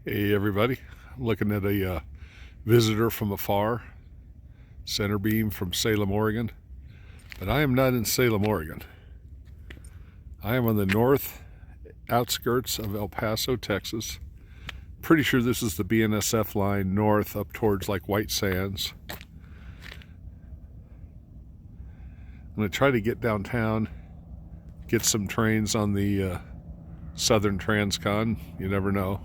Hey everybody, I'm looking at a visitor from afar, center beam from Salem, Oregon. But I am not in Salem, Oregon. I am on the north outskirts of El Paso, Texas. Pretty sure this is the BNSF line north up towards like White Sands. I'm going to try to get downtown, get some trains on the Southern Transcon. You never know.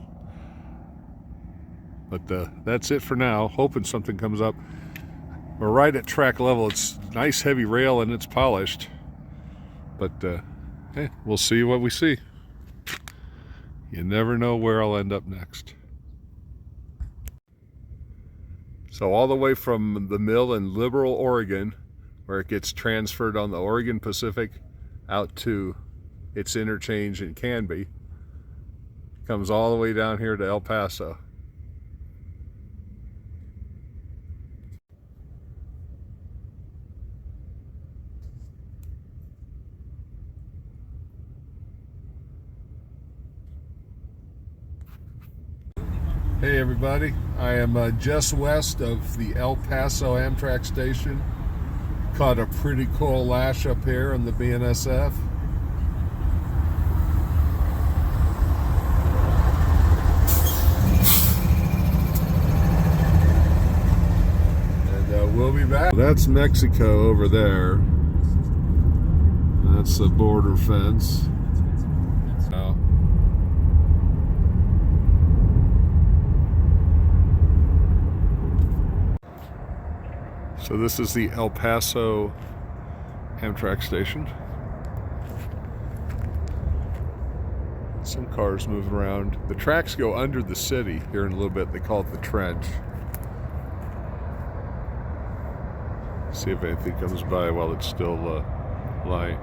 But that's it for now. Hoping something comes up. We're right at track level. It's nice heavy rail and it's polished. But hey, we'll see what we see. You never know where I'll end up next. So all the way from the mill in Liberal, Oregon, where it gets transferred on the Oregon Pacific out to its interchange in Canby, comes all the way down here to El Paso. Hey everybody, I am just west of the El Paso Amtrak station. Caught a pretty cool lash up here on the BNSF. And we'll be back. That's Mexico over there. That's the border fence. So this is the El Paso Amtrak station. Some cars moving around. The tracks go under the city here in a little bit. They call it the trench. See if anything comes by while it's still lying.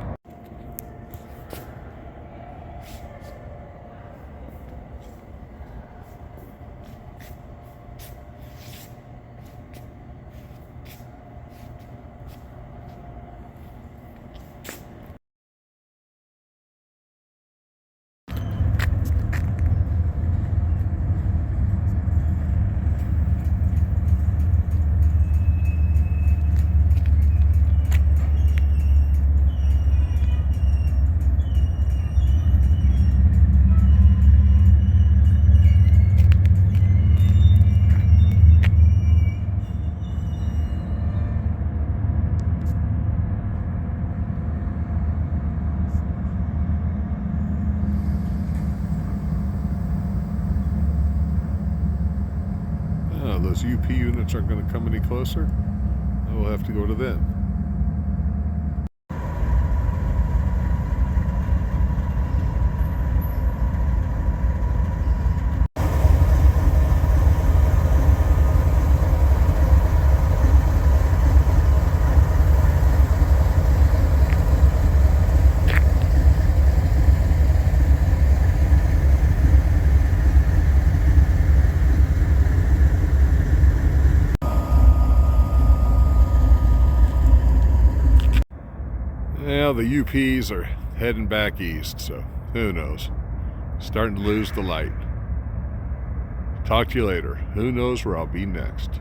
Those UP units aren't going to come any closer. We'll have to go to them. Now the UPs are heading back east, so who knows? Starting to lose the light. Talk to you later. Who knows where I'll be next?